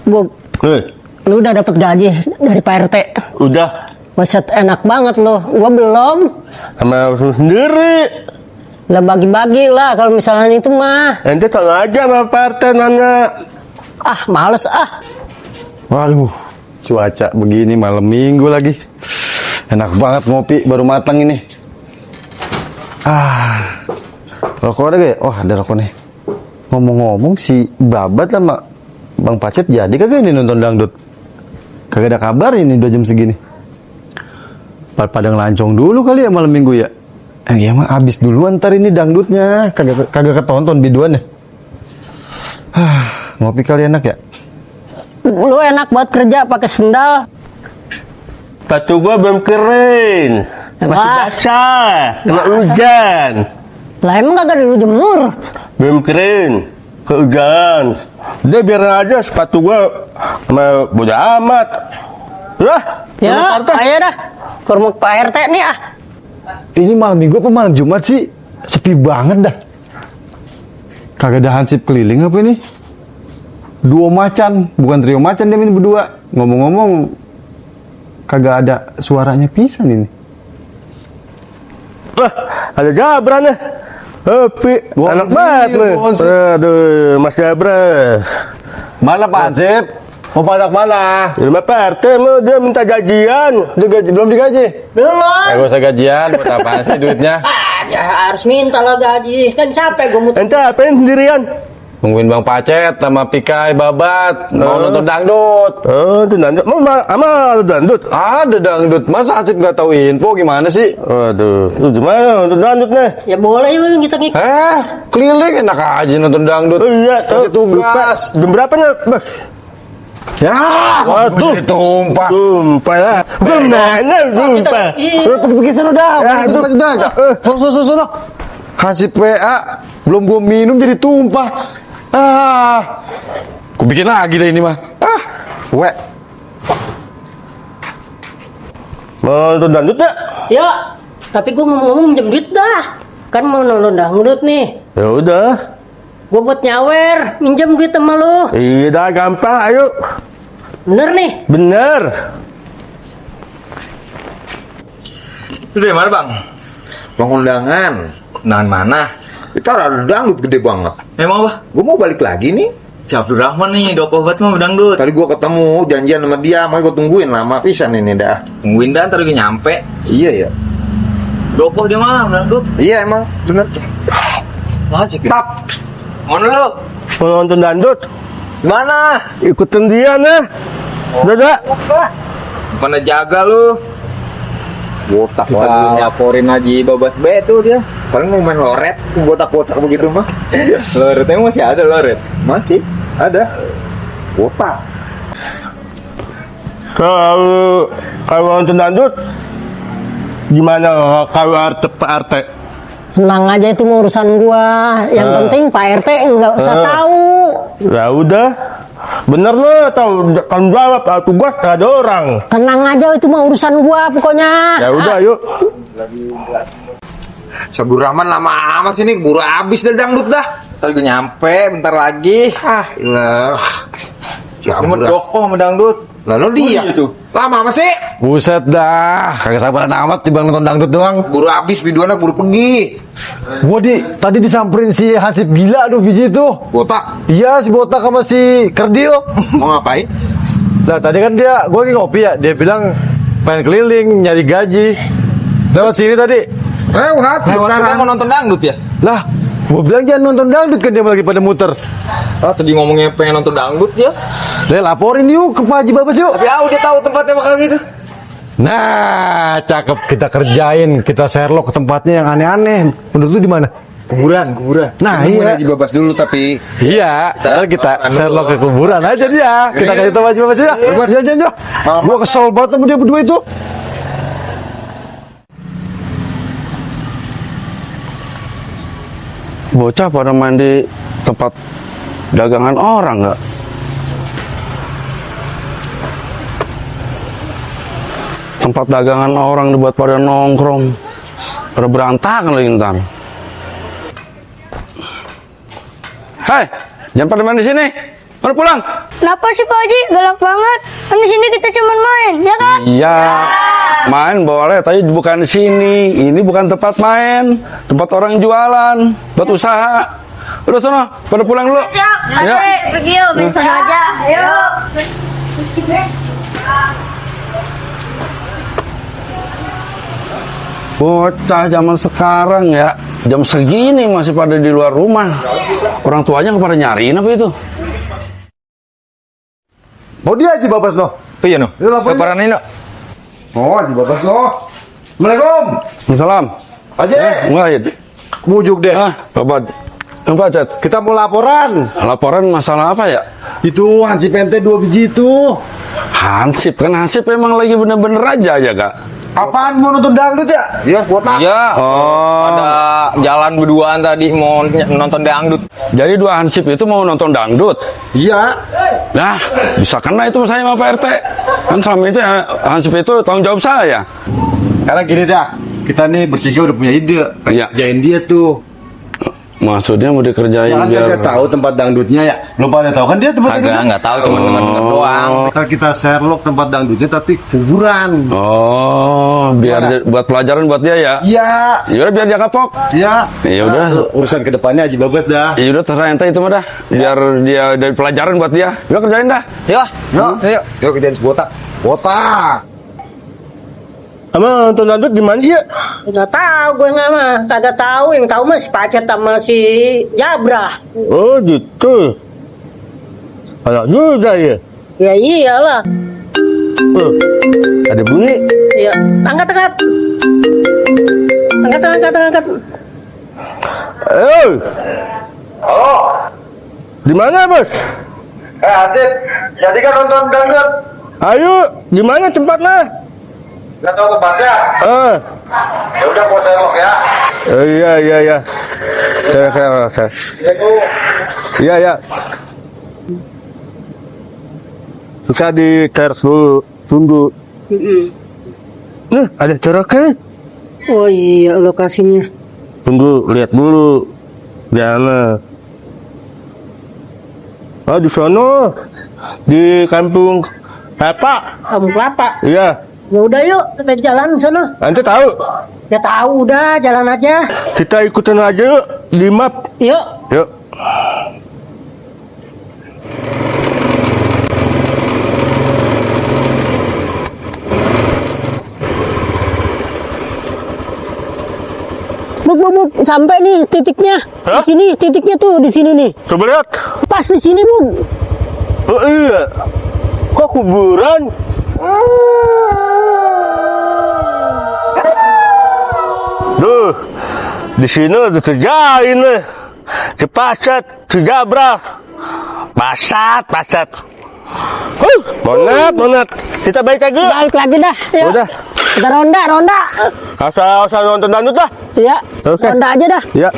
Bu, lu udah dapet gaji dari Pak RT? Udah. Buset, enak banget lo. Gua belum. Sama lu sendiri. Lah bagi-bagi lah kalau misalnya itu mah. Ente tahu aja sama Pak RT nanya. Ah, males ah. Waduh, cuaca begini malam minggu lagi. Enak banget ngopi baru matang ini. Rokok ada gak? Oh, ada rokok nih. Ngomong-ngomong si Babat sama Bang Pacet jadi kagak ini nonton dangdut? Kagak ada kabar ini 2 jam segini. Pada ngelancong dulu kali ya malam minggu ya. Ya mah abis duluan ntar ini dangdutnya. Kagak ketonton biduannya. Ngopi kali enak ya? Lu enak buat kerja pakai sendal. Batu gua belum kering. Masih Wah. basah. Kena hujan. Lah emang kagak dulu jemur. Belum kering. Kehujan. Udah biar aja sepatu gua sama bodo amat. Lah. Ya, ayo dah. Ke rumah Pak RT nih ah. Ini malam minggu apa malam Jumat sih? Sepi banget dah. Kagak ada hansip keliling apa ini? Duo macan, bukan trio macan dia ini berdua. Ngomong-ngomong, kagak ada suaranya pisan ini. Wah, ada Jabran nih. Happy. Enak banget nih. Aduh, Mas Jabran. Mana Pak Hansip? Mau padak mana? Di rumah Pak RT mau dia minta gajian. Belum digaji? Belum. Gak usah gajian, buat apaan sih duitnya? Ya harus minta lah gaji. Kan capek gue muter. Ente apain sendirian? Nungguin Bang Pacet sama Pikai Babat mau nonton dangdut. Oh, itu dangdut. Mau sama lu dangdut? Ada dangdut. Masa Hansip nggak tahu info gimana sih? Waduh, lu gimana nonton dangdut nih? Ya boleh yuk kita ngikut. Keliling enak aja nonton dangdut. Oh iya, Kasih tugas. Jam berapa nih, Bang? Ya, Waduh. jadi tumpah. Tumpah lah. Gimana tumpah? Pergi sana dah. Aduh. Sono. Hansip PA belum gua minum jadi tumpah. Ku bikin lagi deh ini mah. Mau nonton dangdut ya? Ya, tapi gue ngomong-ngomong minjem duit dah. Kan mau nonton dangdut nih. Ya udah. Gue buat nyawer, minjem duit sama lu. Iya dah, gampang, ayo. Bener nih. Bener. Itu dari mana bang? Bang undangan. Undangan mana? Kita ada dangdut gede banget. Emang apa? Gue mau balik lagi nih. Si Abdurrahman nih, dok obat mau dangdut. Tadi gue ketemu janjian sama dia, makanya gue tungguin lama pisan ini dah. Tungguin dah, ntar lagi nyampe. Iya ya. Dokoh dia mah dangdut. Iya emang bener. Wajib ya? Tap. Mana lu? Mau nonton dangdut? Mana? Ikutin dia nih. Udah, dah. Mana jaga lu? Botak Kita lagi. laporin Haji Babas B tuh dia. Paling mau main loret, botak-botak begitu mah. Loretnya masih ada loret. Masih ada. Botak. Kalau nonton dangdut, gimana kalau Pak RT? Tenang aja itu mau urusan gua. Yang penting Pak RT nggak usah tahu. Ya udah. Bener lo, tahu tanggung jawab, tugas ada orang. Tenang aja itu mau urusan gua pokoknya. Ya udah, yuk. Sabur Rahman lama amat sini, buru habis dah dangdut dah. Ntar lagi nyampe, bentar lagi. Lah. Ini mah dokoh sama dangdut. Lalu dia Itu. lama amat sih. Buset dah, kagak sabaran amat dibang nonton dangdut doang. Buru habis biduannya buru pergi. Gua tadi disamperin si Hansip gila tuh biji itu. Botak. Iya, si botak sama si Kerdil. Mau ngapain? Nah tadi kan gua lagi ngopi ya, dia bilang pengen keliling nyari gaji. Lewat sini tadi. Lewat. Kita mau nonton dangdut ya? Lah, gua bilang jangan nonton dangdut kan dia lagi pada muter. Ah, tadi ngomongnya pengen nonton dangdut ya. Dia laporin yuk ke Pak Haji Babas yuk. Tapi dia tahu tempatnya bakal gitu. Nah, cakep, kita kerjain, kita Sherlock ke tempatnya yang aneh-aneh. Menurut lu di mana? Kuburan. Nah, iya. Haji Babas dulu tapi Iya, ntar kita Sherlock ke kuburan aja dia. Kita kasih tahu Haji Babas ya. Jangan. Gua kesel banget sama dia berdua itu. Bocah pada main di tempat dagangan orang nggak? Tempat dagangan orang dibuat pada nongkrong, pada berantakan lagi ntar. Hei, jangan pada main di sini. Mana pulang? Kenapa sih Pak Haji? Galak banget. Kan di sini kita cuma main, ya kan? Iya. Main boleh, tapi bukan di sini. Ini bukan tempat main, tempat orang jualan, buat usaha. Udah sono, pada pulang dulu. Ya. Pergi yuk, main sana aja. Ayo. Bocah zaman sekarang ya, jam segini masih pada di luar rumah. Orang tuanya pada nyariin apa itu? Mau dia Haji Babas no. Oh iya no. Yuk, laporin. Lebaran ini no. Oh, Haji Babas no. Assalamualaikum. Salam. Haji, Enggak ya? bujuk deh. Apa Cet? Kita mau laporan. Laporan masalah apa ya? Itu hansip ente 2 biji itu. Hansip, kan Hansip emang lagi bener-bener aja Kak. Apaan mau nonton dangdut ya? Iya, botak. Iya. Oh. Ada jalan berduaan tadi mau nonton dangdut. Jadi 2 Hansip itu mau nonton dangdut. Iya. Nah, bisa kena itu saya sama Pak RT. Kan selama itu ya, Hansip itu tanggung jawab saya. Karena gini dah, kita nih bertiga udah punya ide. Iya. Kerjain dia tuh. Maksudnya mau dikerjain Jangan biar... dia tahu tempat dangdutnya ya. Belum pada tahu kan dia tempat Agak dangdutnya. nggak tahu cuma denger doang. Kita Sherlock tempat dangdutnya tapi kuburan. Oh, biar buat pelajaran buat dia ya. Iya. Ya udah biar dia kapok. Iya. Ya udah. Urusan kedepannya Haji Babas dah. Ya udah terserah ente itu mah dah. Biar dia dari pelajaran buat dia. Udah kerjain dah. Ya. Yuk. Yuk. Yuk kerjain botak. Botak. Ama nonton dangdut di mana sih ya? Nggak tahu gue nggak mah, kagak tahu. Yang tahu mah si Pacet sama si Jabra. Oh gitu. Anak juga ya. Ya iyalah. Ada bunyi. Ya, angkat. Angkat. Halo. Di mana bos? Hansip. Jadi kan nonton dangdut. Ayo, di mana tempatnya? Nggak tahu tempatnya. Ya udah mau Sherlock ya. Iya. Saya. Iya. Susah di teras dulu, tunggu. Nih, ada ceroknya. Oh iya, lokasinya. Tunggu, lihat dulu. Jangan. Oh, di sono. Di kampung Kelapa. Kamu kelapa. Iya. Ya udah yuk, kita jalan sana. Ente tahu? Ya tahu udah, jalan aja. Kita ikutin aja yuk di map. Yuk. Yuk. Buk, sampai nih titiknya. Hah? Di sini titiknya tuh, di sini nih. Coba lihat. Pas di sini, Buk. Oh iya. Kok kuburan? Duh, di sini udah kerjain nih. Cepacet, Jabra. Pasat. Bonat. Kita balik lagi. Balik lagi dah. Yuk. Udah. Kita ronda. Asal nonton dangdut dah. Iya. Oke. Ronda aja dah. Ya.